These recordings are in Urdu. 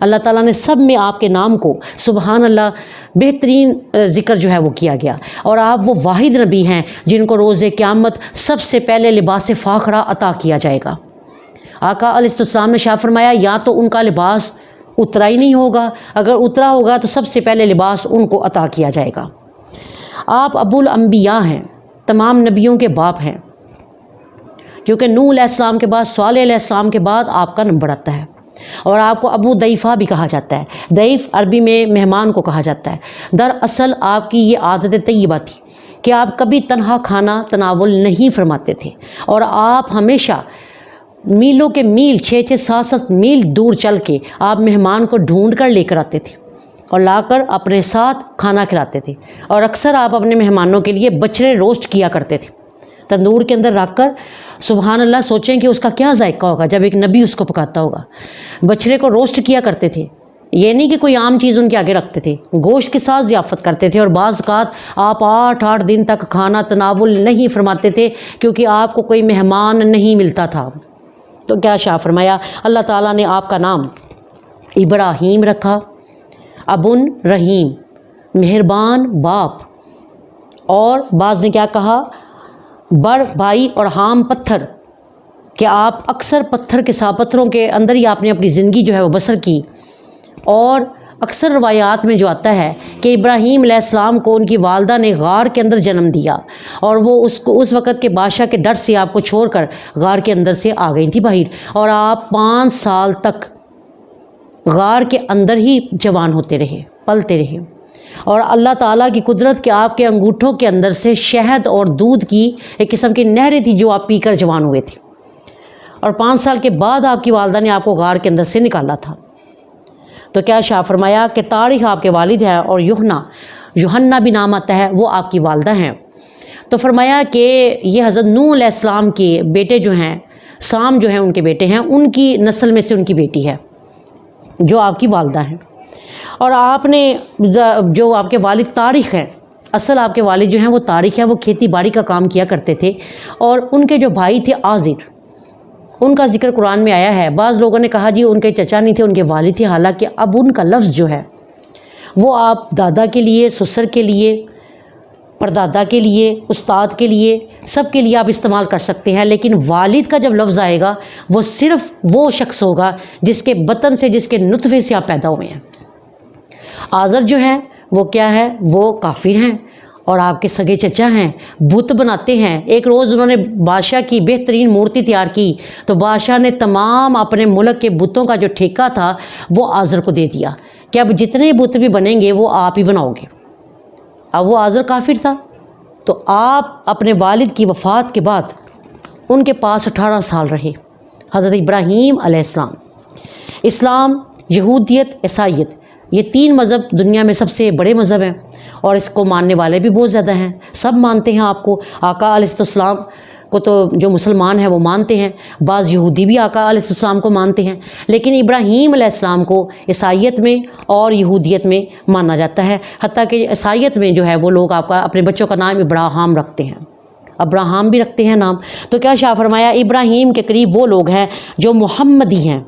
اللہ تعالیٰ نے سب میں آپ کے نام کو سبحان اللہ بہترین ذکر جو ہے وہ کیا گیا، اور آپ وہ واحد نبی ہیں جن کو روز قیامت سب سے پہلے لباس فاخرہ عطا کیا جائے گا۔ آقا علیہ السلام نے شاہ فرمایا یا تو ان کا لباس اترا ہی نہیں ہوگا، اگر اترا ہوگا تو سب سے پہلے لباس ان کو عطا کیا جائے گا۔ آپ ابو الانبیاء ہیں، تمام نبیوں کے باپ ہیں، کیونکہ نوح علیہ السلام کے بعد صالح علیہ السلام کے بعد آپ کا نمبر آتا ہے، اور آپ کو ابو ضیفہ بھی کہا جاتا ہے۔ ضیف عربی میں مہمان کو کہا جاتا ہے۔ دراصل آپ کی یہ عادت طیبہ تھی کہ آپ کبھی تنہا کھانا تناول نہیں فرماتے تھے، اور آپ ہمیشہ میلوں کے میل 6-6 7-7 میل دور چل کے آپ مہمان کو ڈھونڈ کر لے کر آتے تھے اور لا کر اپنے ساتھ کھانا کھلاتے تھے، اور اکثر آپ اپنے مہمانوں کے لیے بچڑے روسٹ کیا کرتے تھے تندور کے اندر رکھ کر۔ سبحان اللہ، سوچیں کہ اس کا کیا ذائقہ ہوگا جب ایک نبی اس کو پکاتا ہوگا۔ بچڑے کو روسٹ کیا کرتے تھے، یہ نہیں کہ کوئی عام چیز ان کے آگے رکھتے تھے، گوشت کے ساتھ ضیافت کرتے تھے، اور بعض اوقات آپ 8 دن تک کھانا تناول نہیں فرماتے تھے کیونکہ آپ کو کوئی مہمان نہیں ملتا تھا۔ تو کیا شاہ فرمایا اللہ تعالیٰ نے آپ کا نام ابراہیم رکھا، ابن رحیم، مہربان باپ، اور بعض نے کیا کہا بڑ بھائی، اور حام پتھر، کہ آپ اکثر پتھر کے ساتھ پتھروں کے اندر ہی آپ نے اپنی زندگی جو ہے وہ بسر کی۔ اور اکثر روایات میں جو آتا ہے کہ ابراہیم علیہ السلام کو ان کی والدہ نے غار کے اندر جنم دیا، اور وہ اس وقت کے بادشاہ کے ڈر سے آپ کو چھوڑ کر غار کے اندر سے آ گئی تھی باہر، اور آپ 5 سال تک غار کے اندر ہی جوان ہوتے رہے، پلتے رہے، اور اللہ تعالیٰ کی قدرت کہ آپ کے انگوٹھوں کے اندر سے شہد اور دودھ کی ایک قسم کی نہریں تھی جو آپ پی کر جوان ہوئے تھے، اور 5 سال کے بعد آپ کی والدہ نے آپ کو غار کے اندر سے نکالا تھا۔ تو کیا شاہ فرمایا کہ طارق آپ کے والد ہیں، اور یوحنا بھی نام آتا ہے، وہ آپ کی والدہ ہیں۔ تو فرمایا کہ یہ حضرت نوح علیہ السلام کے بیٹے جو ہیں، سام جو ہیں ان کے بیٹے ہیں، ان کی نسل میں سے ان کی بیٹی ہے جو آپ کی والدہ ہیں۔ اور آپ نے جو آپ کے والد طارق ہیں، اصل آپ کے والد جو ہیں وہ طارق ہیں، وہ کھیتی باڑی کا کام کیا کرتے تھے، اور ان کے جو بھائی تھے آزر، ان کا ذکر قرآن میں آیا ہے۔ بعض لوگوں نے کہا جی ان کے چچا نہیں تھے، ان کے والد تھے، حالانکہ اب ان کا لفظ جو ہے وہ آپ دادا کے لیے، سسر کے لیے، پردادا کے لیے، استاد کے لیے، سب کے لیے آپ استعمال کر سکتے ہیں، لیکن والد کا جب لفظ آئے گا وہ صرف وہ شخص ہوگا جس کے بطن سے، جس کے نطفے سے آپ پیدا ہوئے ہیں۔ آزر جو ہیں وہ کیا ہے، وہ کافر ہیں، اور آپ کے سگے چچا ہیں، بت بناتے ہیں۔ ایک روز انہوں نے بادشاہ کی بہترین مورتی تیار کی، تو بادشاہ نے تمام اپنے ملک کے بتوں کا جو ٹھیکہ تھا وہ آزر کو دے دیا کہ اب جتنے بت بھی بنیں گے وہ آپ ہی بناؤ گے۔ اب وہ آزر کافر تھا، تو آپ اپنے والد کی وفات کے بعد ان کے پاس 18 سال رہے۔ حضرت ابراہیم علیہ السلام، اسلام، یہودیت، عیسائیت، یہ 3 مذہب دنیا میں سب سے بڑے مذہب ہیں، اور اس کو ماننے والے بھی بہت زیادہ ہیں، سب مانتے ہیں آپ کو۔ آقا علیہ السلام کو تو جو مسلمان ہیں وہ مانتے ہیں، بعض یہودی بھی آقا علیہ السلام کو مانتے ہیں، لیکن ابراہیم علیہ السلام کو عیسائیت میں اور یہودیت میں مانا جاتا ہے، حتیٰ کہ عیسائیت میں جو ہے وہ لوگ آپ کا اپنے بچوں کا نام ابراہام رکھتے ہیں، ابراہام بھی رکھتے ہیں نام۔ تو کیا شاہ فرمایا ابراہیم کے قریب وہ لوگ ہیں جو محمدی ہیں،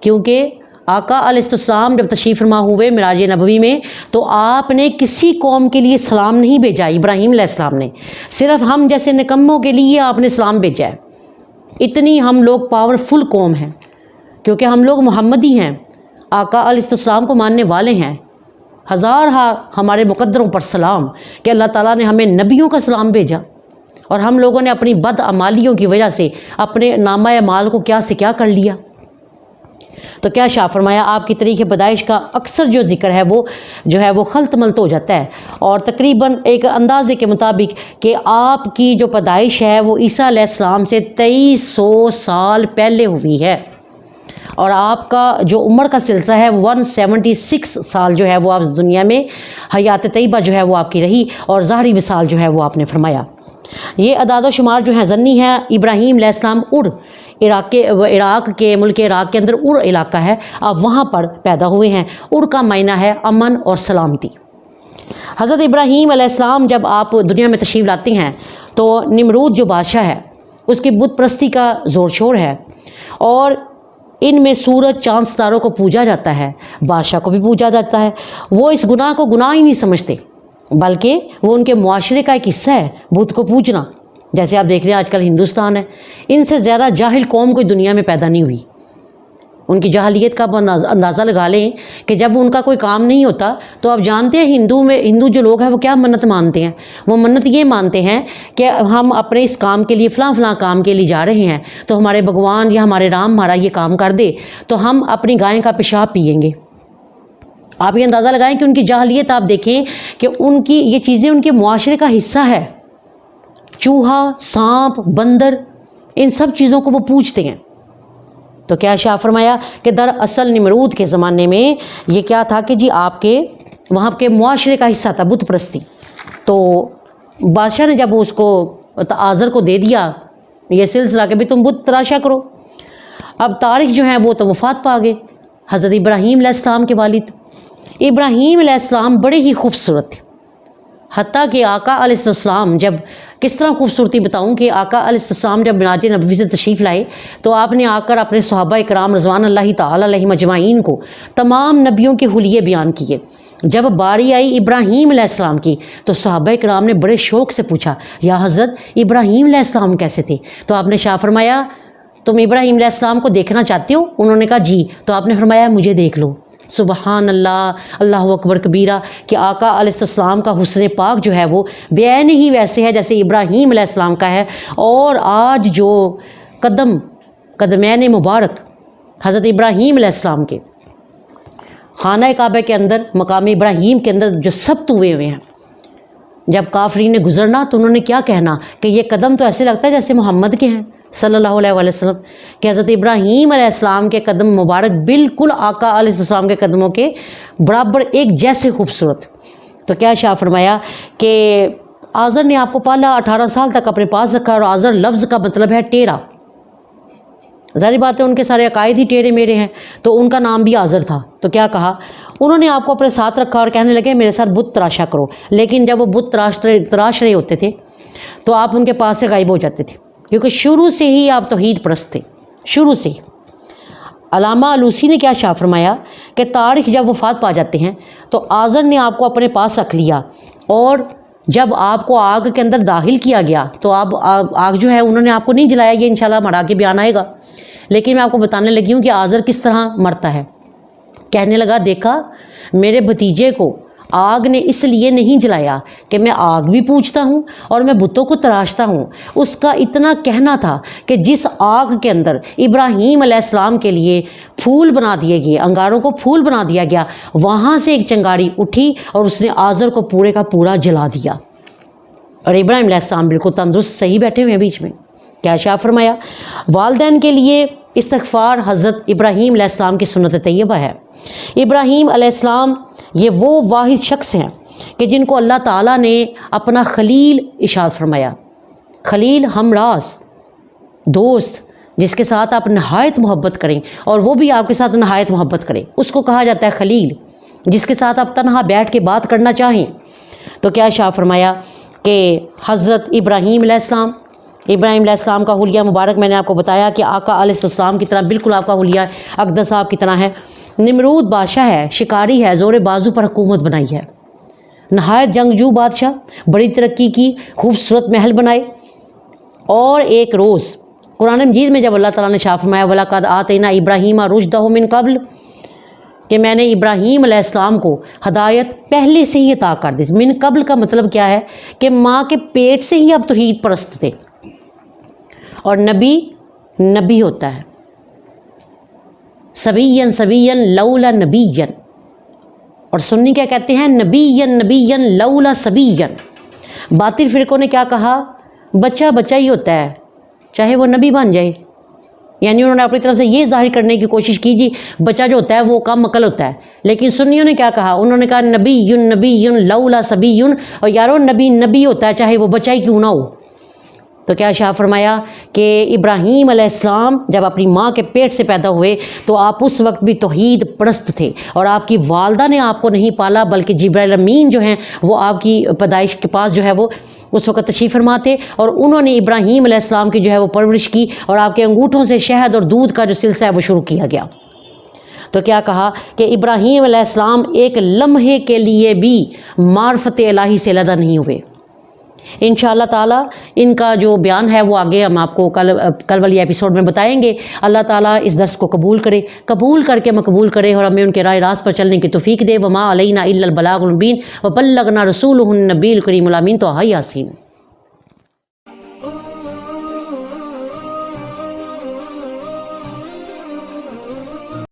کیونکہ آقا علیہ السلام جب تشریف فرما ہوئے معراج نبوی میں تو آپ نے کسی قوم کے لیے سلام نہیں بھیجا، ابراہیم علیہ السلام نے صرف ہم جیسے نکموں کے لیے آپ نے سلام بھیجا ہے۔ اتنی ہم لوگ پاورفل قوم ہیں کیونکہ ہم لوگ محمدی ہیں، آقا علیہ السلام کو ماننے والے ہیں۔ ہزارہا ہمارے مقدروں پر سلام کہ اللہ تعالیٰ نے ہمیں نبیوں کا سلام بھیجا، اور ہم لوگوں نے اپنی بد اعمالیوں کی وجہ سے اپنے نامہ اعمال کو کیا سے کیا کر لیا۔ تو کیا شاہ فرمایا آپ کی تاریخ پیدائش کا اکثر جو ذکر ہے وہ جو ہے وہ خلط ملط ہو جاتا ہے، اور تقریباً ایک اندازے کے مطابق کہ آپ کی جو پیدائش ہے وہ عیسیٰ علیہ السلام سے 2300 سال پہلے ہوئی ہے، اور آپ کا جو عمر کا سلسلہ ہے 176 سال جو ہے وہ آپ دنیا میں حیات طیبہ جو ہے وہ آپ کی رہی، اور ظاہری وصال جو ہے وہ آپ نے فرمایا۔ یہ اعداد و شمار جو ہیں ضمنی ہے۔ ابراہیم علیہ السلام عراق کے ملک عراق کے اندر علاقہ ہے، آپ وہاں پر پیدا ہوئے ہیں۔ کا معنی ہے امن اور سلامتی۔ حضرت ابراہیم علیہ السلام جب آپ دنیا میں تشریف لاتے ہیں تو نمرود جو بادشاہ ہے اس کی بت پرستی کا زور شور ہے، اور ان میں سورج چاند ستاروں کو پوجا جاتا ہے، بادشاہ کو بھی پوجا جاتا ہے۔ وہ اس گناہ کو گناہ ہی نہیں سمجھتے، بلکہ وہ ان کے معاشرے کا ایک حصہ ہے بت کو پوجنا۔ جیسے آپ دیکھ رہے ہیں آج کل ہندوستان ہے، ان سے زیادہ جاہل قوم کوئی دنیا میں پیدا نہیں ہوئی۔ ان کی جاہلیت کا آپ اندازہ لگا لیں کہ جب ان کا کوئی کام نہیں ہوتا تو آپ جانتے ہیں ہندو جو لوگ ہیں وہ کیا منت مانتے ہیں؟ وہ منت یہ مانتے ہیں کہ ہم اپنے اس کام کے لیے فلاں کام کے لیے جا رہے ہیں، تو ہمارے بھگوان یا ہمارے رام ہمارا یہ کام کر دے تو ہم اپنی گائے کا پیشاب پئیں گے۔ آپ یہ اندازہ لگائیں کہ ان کی جاہلیت آپ دیکھیں کہ ان کی یہ چیزیں ان کے معاشرے کا حصہ ہے۔ چوہا، سانپ، بندر، ان سب چیزوں کو وہ پوجتے ہیں۔ تو کیا شاہ فرمایا کہ دراصل نمرود کے زمانے میں یہ کیا تھا کہ جی آپ کے وہاں کے معاشرے کا حصہ تھا بت پرستی۔ تو بادشاہ نے جب اس کو آذر کو دے دیا یہ سلسلہ کہ بھی تم بت تراشا کرو، اب طارق جو ہیں وہ تو وفات پا گئے، حضرت ابراہیم علیہ السلام کے والد۔ ابراہیم علیہ السلام بڑے ہی خوبصورت تھے، حتیٰ کہ آقا علیہ السلام جب کس طرح خوبصورتی بتاؤں کہ آقا علیہ السلام جب میراج نبوی سے تشریف لائے تو آپ نے آ کر اپنے صحابہ اکرام رضوان اللہ تعالی علیہم اجمعین کو تمام نبیوں کے حلیے بیان کیے۔ جب باری آئی ابراہیم علیہ السلام کی تو صحابہ اکرام نے بڑے شوق سے پوچھا، یا حضرت ابراہیم علیہ السلام کیسے تھے؟ تو آپ نے شاہ فرمایا تم ابراہیم علیہ السلام کو دیکھنا چاہتے ہو؟ انہوں نے کہا جی۔ تو آپ نے فرمایا مجھے دیکھ لو۔ سبحان اللہ، اللہ اکبر کبیرہ، کہ آقا علیہ السلام کا حسن پاک جو ہے وہ بعین ہی ویسے ہے جیسے ابراہیم علیہ السلام کا ہے۔ اور آج جو قدمین مبارک حضرت ابراہیم علیہ السلام کے خانہ کعبہ کے اندر مقام ابراہیم کے اندر جو سبت ہوئے ہیں، جب کافرین نے گزرنا تو انہوں نے کیا کہنا کہ یہ قدم تو ایسے لگتا ہے جیسے محمد کے ہیں صلی اللہ علیہ وسلم، کہ حضرت ابراہیم علیہ السلام کے قدم مبارک بالکل آقا علیہ السلام کے قدموں کے برابر ایک جیسے خوبصورت۔ تو کیا شاہ فرمایا کہ آذر نے آپ کو پالا، 18 سال تک اپنے پاس رکھا، اور آذر لفظ کا مطلب ہے ٹیڑھا۔ ظاہر بات ہے ان کے سارے عقائد ہی ٹیڑھے میرے ہیں، تو ان کا نام بھی آذر تھا۔ تو کیا کہا انہوں نے آپ کو اپنے ساتھ رکھا اور کہنے لگے میرے ساتھ بت تراشا کرو، لیکن جب وہ بت تراش رہے ہوتے تھے تو آپ ان کے پاس سے غائب ہو جاتے تھے، کیونکہ شروع سے ہی آپ توحید پرست تھے، شروع سے ہی۔ علامہ علوسی نے کیا شاہ فرمایا کہ طارق جب وفات پا جاتے ہیں تو آذر نے آپ کو اپنے پاس رکھ لیا، اور جب آپ کو آگ کے اندر داخل کیا گیا تو آگ جو ہے انہوں نے آپ کو نہیں جلایا، یہ انشاءاللہ ہمارا آگے بیان آئے گا، لیکن میں آپ کو بتانے لگی ہوں کہ آذر کس طرح مرتا ہے۔ کہنے لگا دیکھا میرے بھتیجے کو آگ نے اس لیے نہیں جلایا کہ میں آگ بھی پوجتا ہوں اور میں بتوں کو تراشتا ہوں۔ اس کا اتنا کہنا تھا کہ جس آگ کے اندر ابراہیم علیہ السلام کے لیے پھول بنا دیے گئے، انگاروں کو پھول بنا دیا گیا، وہاں سے ایک چنگاری اٹھی اور اس نے آذر کو پورے کا پورا جلا دیا، اور ابراہیم علیہ السلام بالکل تندرست صحیح بیٹھے ہوئے ہیں بیچ میں۔ کیا شاہ فرمایا والدین کے لیے استغفار حضرت ابراہیم علیہ السلام کی سنت طیبہ ہے۔ ابراہیم علیہ السلام یہ وہ واحد شخص ہیں کہ جن کو اللہ تعالیٰ نے اپنا خلیل ارشاد فرمایا، خلیل ہمراز، دوست، جس کے ساتھ آپ نہایت محبت کریں اور وہ بھی آپ کے ساتھ نہایت محبت کرے، اس کو کہا جاتا ہے خلیل، جس کے ساتھ آپ تنہا بیٹھ کے بات کرنا چاہیں۔ تو کیا شاہ فرمایا کہ حضرت ابراہیم علیہ السلام کا حلیہ مبارک میں نے آپ کو بتایا کہ آقا علیہ السلام کی طرح بالکل آپ کا حلیہ اقدس صاحب کی طرح ہے۔ نمرود بادشاہ ہے، شکاری ہے، زور بازو پر حکومت بنائی ہے، نہایت جنگجو بادشاہ، بڑی ترقی کی، خوبصورت محل بنائے۔ اور ایک روز قرآن مجید میں جب اللہ تعالیٰ نے شاہ فرمایا وَلَقَدْ آتَيْنَا إِبْرَاهِيمَ رُشْدَهُ مِن قبل، کہ میں نے ابراہیم علیہ السلام کو ہدایت پہلے سے ہی عطا کر دی۔ من قبل کا مطلب کیا ہے کہ ماں کے پیٹ سے ہی اب توحید پرست تھے، اور نبی ہوتا ہے سبیًا لولا نبیًا، اور سنی کیا کہتے ہیں نبیًا لولا سبیًا۔ باطل فرقوں نے کیا کہا بچہ ہی ہوتا ہے چاہے وہ نبی بن جائے، یعنی انہوں نے اپنی طرف سے یہ ظاہر کرنے کی کوشش کی جی بچہ جو ہوتا ہے وہ کم عقل ہوتا ہے، لیکن سنیوں نے کیا کہا، انہوں نے کہا نبی لولا سبی، اور یارو نبی ہوتا ہے چاہے وہ بچہ ہی کیوں نہ ہو۔ تو کیا شاہ فرمایا کہ ابراہیم علیہ السلام جب اپنی ماں کے پیٹ سے پیدا ہوئے تو آپ اس وقت بھی توحید پرست تھے، اور آپ کی والدہ نے آپ کو نہیں پالا بلکہ جبرائیل امین جو ہیں وہ آپ کی پیدائش کے پاس جو ہے وہ اس وقت تشریف فرما تھے، اور انہوں نے ابراہیم علیہ السلام کی جو ہے وہ پرورش کی، اور آپ کے انگوٹھوں سے شہد اور دودھ کا جو سلسلہ ہے وہ شروع کیا گیا۔ تو کیا کہا کہ ابراہیم علیہ السلام ایک لمحے کے لیے بھی معرفت الہی سے علیحدہ نہیں ہوئے۔ انشاءاللہ تعالیٰ ان کا جو بیان ہے وہ آگے ہم آپ کو کل والی ایپیسوڈ میں بتائیں گے۔ اللہ تعالیٰ اس درس کو قبول کر کے مقبول کرے، اور ہمیں ان کے راہ راست پر چلنے کی توفیق دے۔ وما علینا الا البلاغ المبین وبلغنا رسولہ النبی الکریم الامین۔ تو یاسین۔